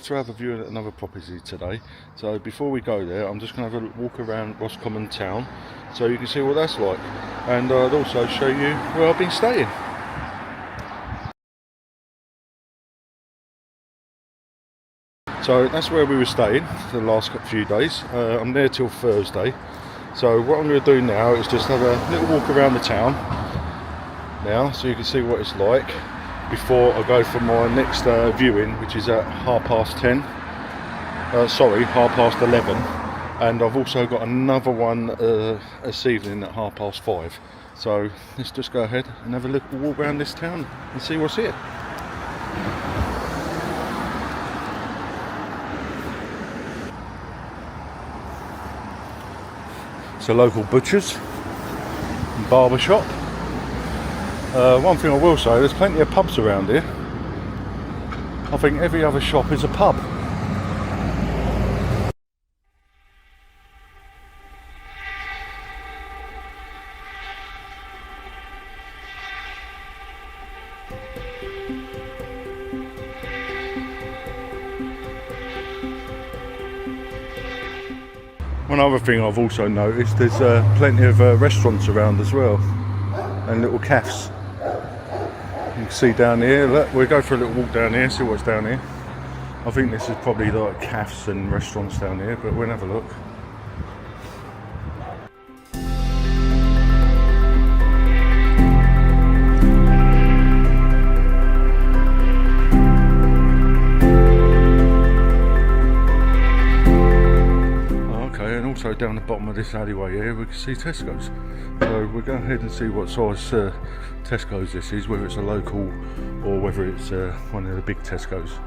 off to have a view at another property today. So before we go there, I'm just going to have a walk around Roscommon town so you can see what that's like, and I'd also show you where I've been staying. So that's where we were staying for the last few days. I'm there till Thursday. So what I'm going to do now is just have a little walk around the town now so you can see what it's like before I go for my next viewing, which is at 10:30. 11. And I've also got another one this evening at 5:30. So let's just go ahead and have a little walk around this town and see what's here. It's a local butcher's and barber shop. One thing I will say, there's plenty of pubs around here. I think every other shop is a pub. One other thing I've also noticed, there's plenty of restaurants around as well, and little cafes. You can see down here, look, we'll go for a little walk down here, see what's down here. I think this is probably like cafes and restaurants down here, but we'll have a look. Also down the bottom of this alleyway here we can see Tesco's, so we'll go ahead and see what size Tesco's this is, whether it's a local or whether it's one of the big Tesco's.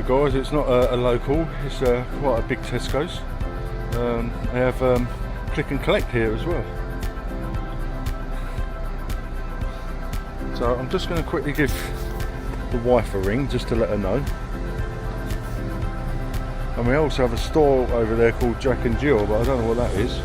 Guys, it's not a local, it's quite a big Tesco's. They have click and collect here as well. So I'm just going to quickly give the wife a ring just to let her know. And we also have a store over there called Jack and Jill, but I don't know what that is.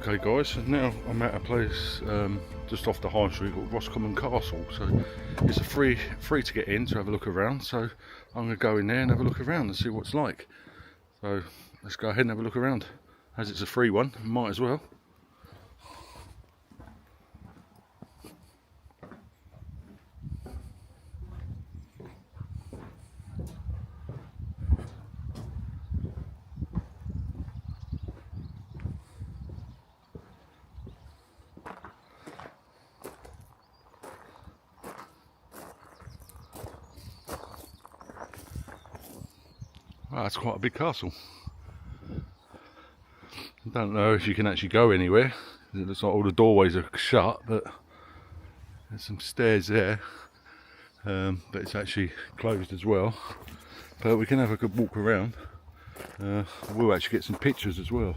Okay guys, now I'm at a place just off the high street called Roscommon Castle. So it's a free to get in to have a look around. So I'm going to go in there and have a look around and see what it's like. So let's go ahead and have a look around. As it's a free one, might as well. Wow, that's quite a big castle. I don't know if you can actually go anywhere. It looks like all the doorways are shut, but there's some stairs there. But it's actually closed as well. But we can have a good walk around. We'll actually get some pictures as well.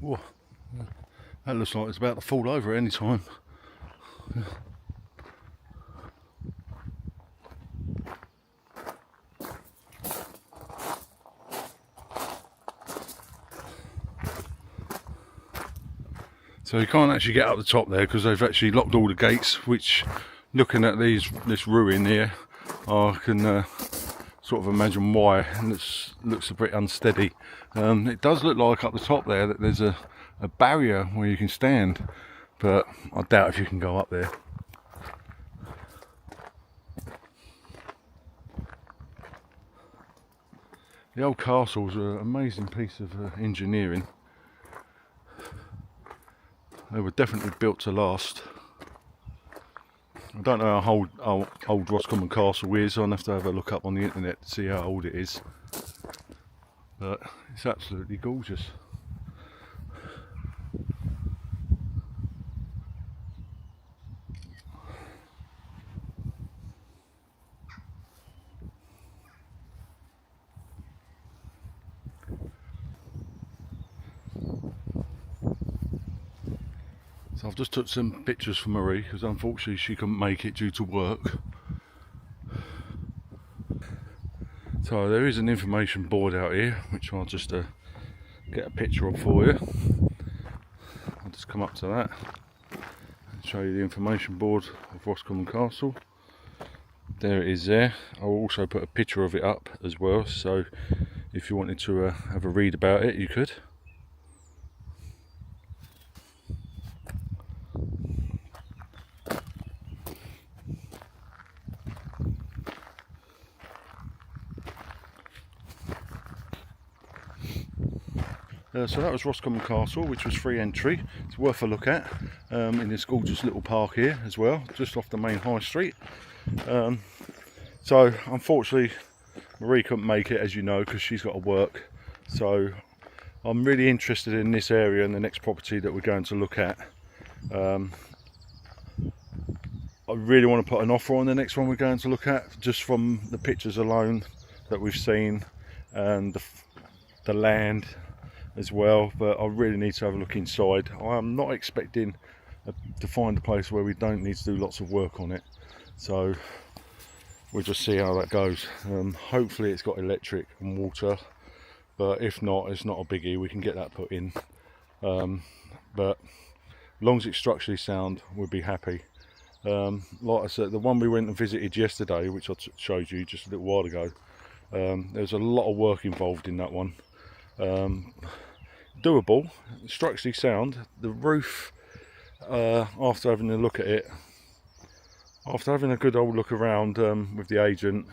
Whoa, that looks like it's about to fall over at any time. So you can't actually get up the top there because they've actually locked all the gates, which, looking at this ruin here, I can sort of imagine why, and it looks a bit unsteady. It does look like up the top there that there's a a barrier where you can stand, but I doubt if you can go up there. The old castles are an amazing piece of engineering. They were definitely built to last. I don't know how old Roscommon Castle is. I'll have to have a look up on the internet to see how old it is. But it's absolutely gorgeous. So I've just took some pictures for Marie because unfortunately she couldn't make it due to work. So there is an information board out here which I'll just get a picture of for you. I'll just come up to that and show you the information board of Roscommon Castle. There it is there. I'll also put a picture of it up as well, so if you wanted to have a read about it you could. So that was Roscommon Castle, which was free entry. It's worth a look at in this gorgeous little park here as well, just off the main high street. So unfortunately Marie couldn't make it, as you know, because she's got to work. So I'm really interested in this area and the next property that we're going to look at. I really want to put an offer on the next one we're going to look at, just from the pictures alone that we've seen and the land as well, but I really need to have a look inside. I'm not expecting to find a place where we don't need to do lots of work on it, so we'll just see how that goes. Hopefully it's got electric and water, but if not, it's not a biggie, we can get that put in. But as long as it's structurally sound, we'll be happy. Like I said, the one we went and visited yesterday, which I showed you just a little while ago, there's a lot of work involved in that one. Doable, structurally sound. The roof, after having a look at it, after having a good old look around with the agent,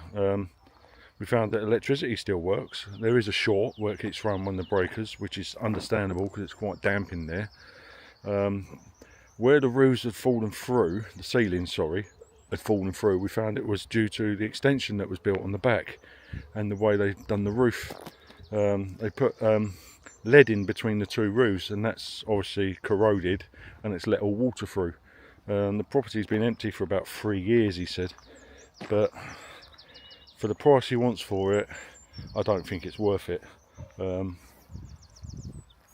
we found that electricity still works. There is a short where it keeps running on the breakers, which is understandable because it's quite damp in there. Where the roofs had fallen through, the ceiling, sorry, had fallen through, we found it was due to the extension that was built on the back and the way they've done the roof. They put lead in between the two roofs, and that's obviously corroded and it's let all water through. The property's been empty for about 3 years, he said, but for the price he wants for it, I don't think it's worth it.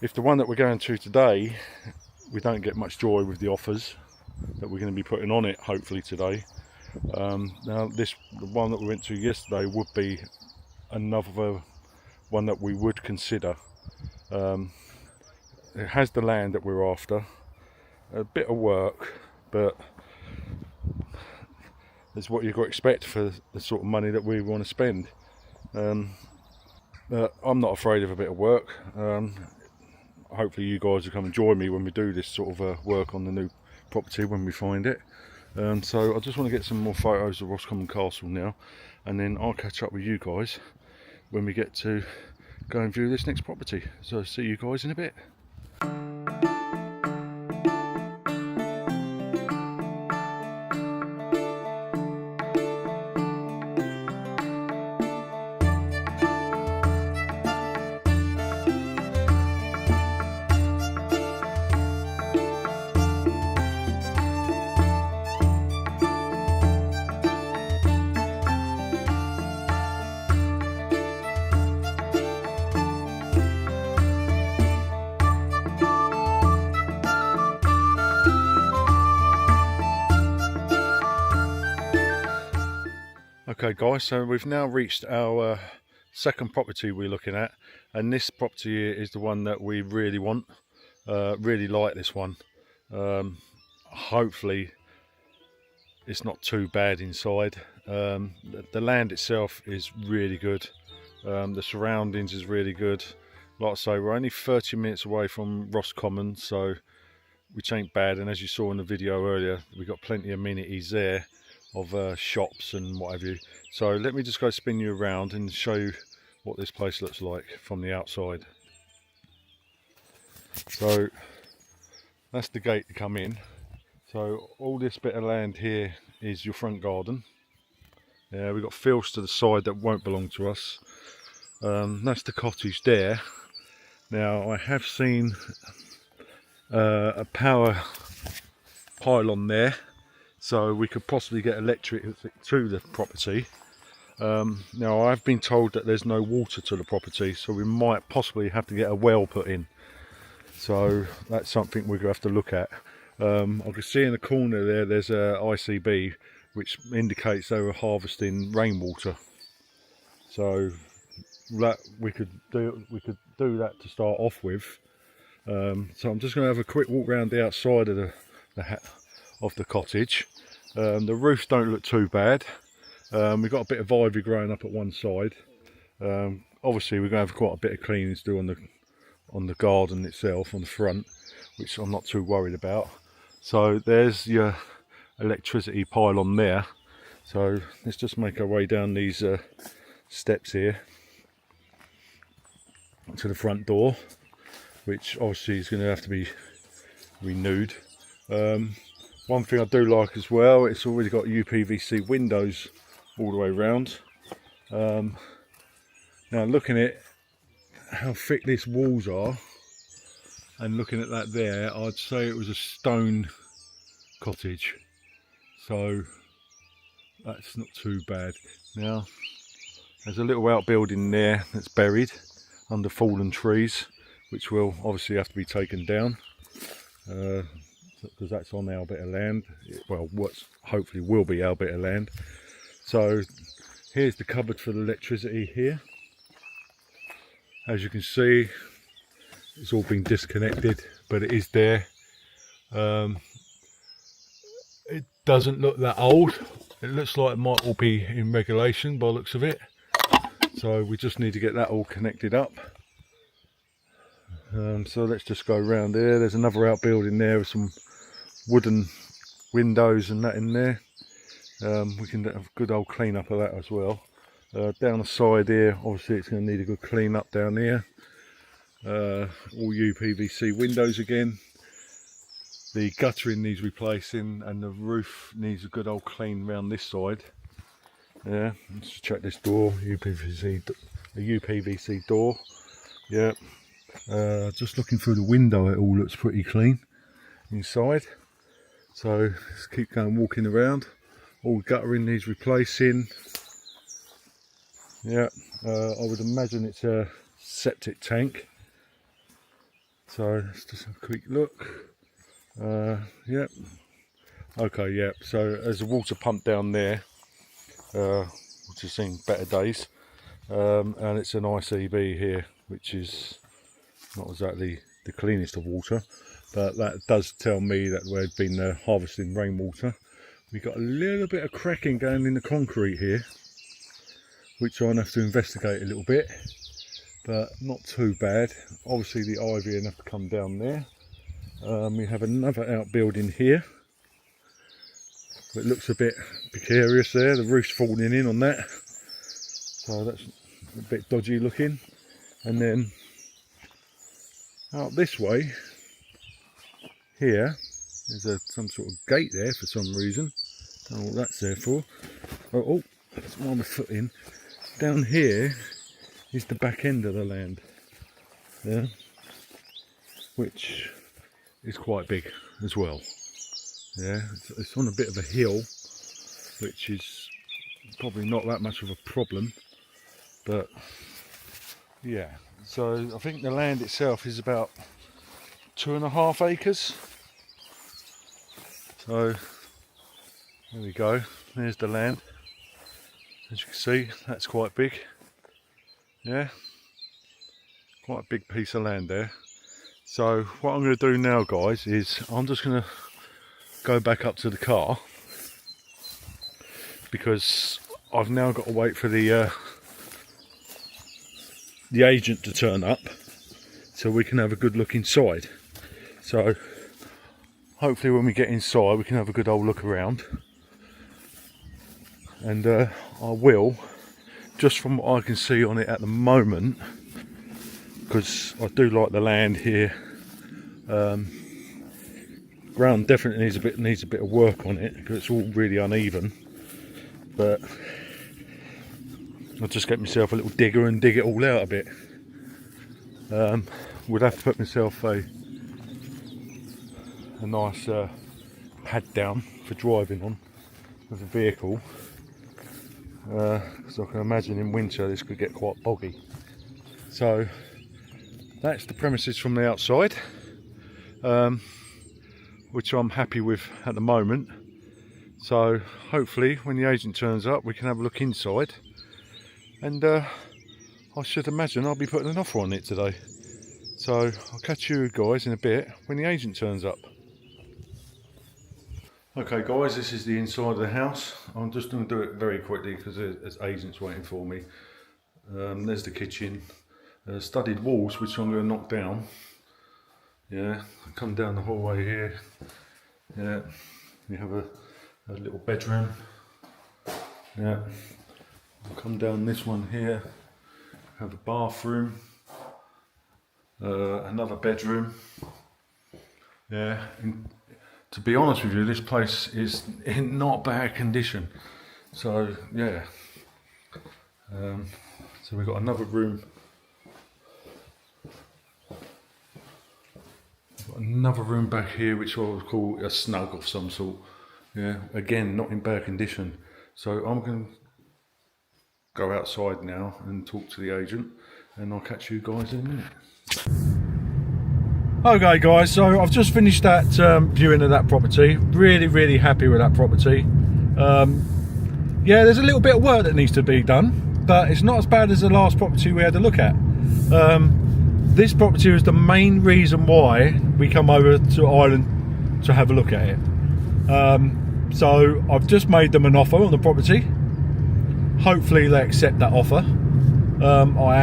If the one that we're going to today, we don't get much joy with the offers that we're going to be putting on it hopefully today. Now the one that we went to yesterday would be another one that we would consider. It has the land that we're after, a bit of work, but it's what you've got to expect for the sort of money that we want to spend. But I'm not afraid of a bit of work. Hopefully you guys will come and join me when we do this sort of work on the new property when we find it. So I just want to get some more photos of Roscommon Castle now, and then I'll catch up with you guys when we get to go and view this next property. So see you guys in a bit. Okay guys, so we've now reached our second property we're looking at, and this property here is the one that we really want. Really like this one. Hopefully it's not too bad inside. The land itself is really good. The surroundings is really good. Like I say, we're only 30 minutes away from Roscommon, so which ain't bad. And as you saw in the video earlier, we've got plenty of amenities there of shops and what have you. So let me just go spin you around and show you what this place looks like from the outside. So that's the gate to come in. So all this bit of land here is your front garden. Yeah, we've got fields to the side that won't belong to us. That's the cottage there. Now I have seen a power pylon there, so we could possibly get electric to the property. Now I've been told that there's no water to the property, so we might possibly have to get a well put in. So that's something we're going to have to look at. I can see in the corner there, there's a ICB, which indicates they were harvesting rainwater. So that we could do that to start off with. So I'm just going to have a quick walk around the outside of the cottage. The roofs don't look too bad. We've got a bit of ivy growing up at one side. Obviously we're going to have quite a bit of cleaning to do on the garden itself, on the front, which I'm not too worried about. So there's your electricity pylon there. So let's just make our way down these steps here to the front door, which obviously is going to have to be renewed. One thing I do like as well, it's already got UPVC windows all the way around. Now looking at how thick these walls are and looking at that there, I'd say it was a stone cottage, so that's not too bad. Now there's a little outbuilding there that's buried under fallen trees, which will obviously have to be taken down because that's on our bit of land. Well, what's hopefully will be our bit of land. So here's the cupboard for the electricity here. As you can see, it's all been disconnected, but it is there. It doesn't look that old. It looks like it might all be in regulation by the looks of it. So we just need to get that all connected up. So let's just go around there. There's another outbuilding there with some wooden windows and that in there. We can have a good old clean up of that as well. Down the side here, obviously it's going to need a good clean up down here. All UPVC windows again. The guttering needs replacing and the roof needs a good old clean around this side. Yeah, let's check this door. UPVC door. Yeah. Just looking through the window, it all looks pretty clean inside. So let's keep going, walking around. All guttering needs replacing. Yeah, I would imagine it's a septic tank. So let's just have a quick look. Yep. Okay, yep. So there's a water pump down there, which has seen better days. And it's an ICB here, which is not exactly the cleanest of water, but that does tell me that we've been harvesting rainwater. We've got a little bit of cracking going in the concrete here, which I'm going to have to investigate a little bit, but not too bad. Obviously the ivy will have to come down there. We have another outbuilding here. It looks a bit precarious there, the roof's falling in on that, so that's a bit dodgy looking. And then out this way here there's some sort of gate there for some reason. Don't know what that's there for. Oh, that's why my foot in. Down here is the back end of the land, yeah, which is quite big as well. Yeah, it's on a bit of a hill, which is probably not that much of a problem, but yeah. So I think the land itself is about 2.5 acres. So there we go, there's the land. As you can see, that's quite big. Yeah, quite a big piece of land there. So what I'm going to do now, guys, is I'm just going to go back up to the car, because I've now got to wait for the agent to turn up. so we can have a good look inside. So hopefully when we get inside we can have a good old look around. And I will, just from what I can see on it at the moment, because I do like the land here. Ground definitely needs a bit of work on it because it's all really uneven, but I'll just get myself a little digger and dig it all out a bit. Would have to put myself a nice pad down for driving on with a vehicle, because I can imagine in winter this could get quite boggy. So that's the premises from the outside, which I'm happy with at the moment. So hopefully when the agent turns up we can have a look inside, and I should imagine I'll be putting an offer on it today. So I'll catch you guys in a bit when the agent turns up. Okay guys, this is the inside of the house. I'm just going to do it very quickly because there's agents waiting for me. There's the kitchen, studded walls which I'm going to knock down. Yeah, come down the hallway here. Yeah, you have a little bedroom. Yeah, I'll come down this one here, have a bathroom, another bedroom. Yeah, and to be honest with you, this place is in not bad condition. So yeah, so we've got another room. Another room back here which I would call a snug of some sort. Yeah, again not in bad condition. So I'm going to go outside now and talk to the agent, and I'll catch you guys in a minute. Okay guys, so I've just finished that viewing of that property. Really happy with that property. Yeah, there's a little bit of work that needs to be done, but it's not as bad as the last property we had to look at. This property was the main reason why we come over to Ireland to have a look at it. So I've just made them an offer on the property. Hopefully they accept that offer. I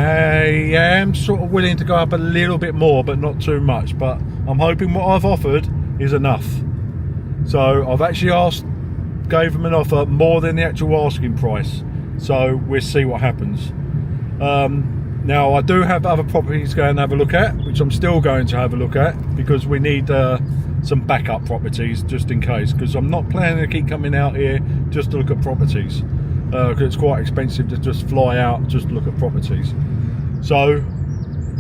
am sort of willing to go up a little bit more, but not too much. But I'm hoping what I've offered is enough. So I've actually gave them an offer more than the actual asking price. So we'll see what happens. Now I do have other properties to go and have a look at, which I'm still going to have a look at, because we need some backup properties just in case, because I'm not planning to keep coming out here just to look at properties, because it's quite expensive to just fly out just to look at properties. So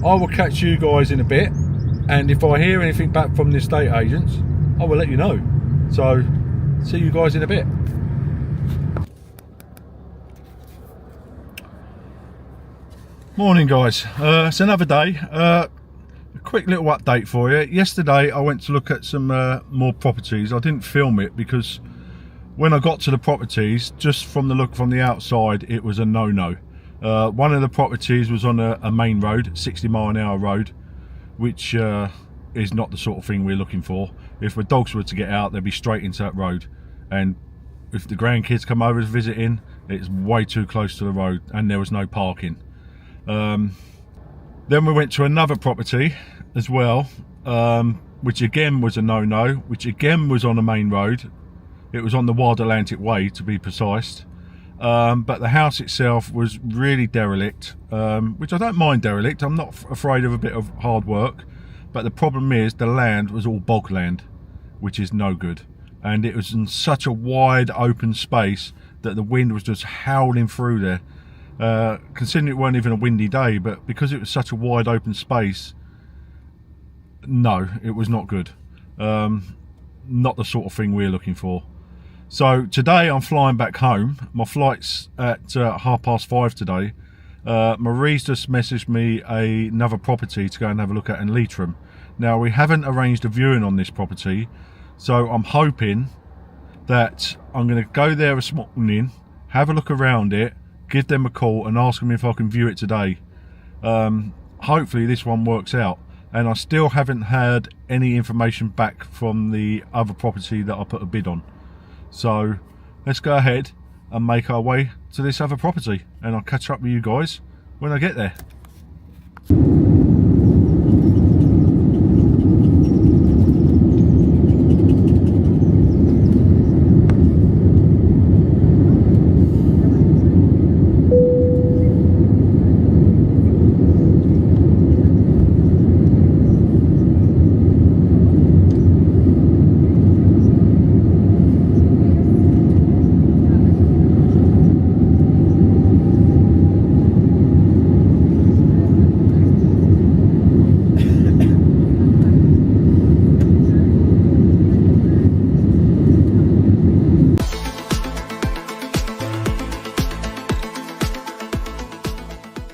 I will catch you guys in a bit, and if I hear anything back from the estate agents I will let you know. So see you guys in a bit. Morning guys, it's another day. A quick little update for you. Yesterday I went to look at some more properties. I didn't film it because when I got to the properties, just from the look from the outside, it was a no-no. One of the properties was on a main road, 60-mile-an-hour road, which is not the sort of thing we're looking for. If the dogs were to get out, they'd be straight into that road, and if the grandkids come over to visit in, it's way too close to the road, and there was no parking. Then we went to another property as well, which again was a no-no, which again was on a main road. It was on the Wild Atlantic Way, to be precise. But the house itself was really derelict, which I don't mind derelict. I'm not afraid of a bit of hard work, but the problem is the land was all bogland, which is no good. And it was in such a wide open space that the wind was just howling through there. Considering it weren't even a windy day, but because it was such a wide open space, no, it was not good. Not the sort of thing we're looking for. So today I'm flying back home. My flight's at 5:30 today. Marie's just messaged me another property to go and have a look at in Leitrim. Now we haven't arranged a viewing on this property, so I'm hoping that I'm going to go there this morning, have a look around it, give them a call and ask them if I can view it today. Hopefully this one works out. And I still haven't had any information back from the other property that I put a bid on. So let's go ahead and make our way to this other property, and I'll catch up with you guys when I get there.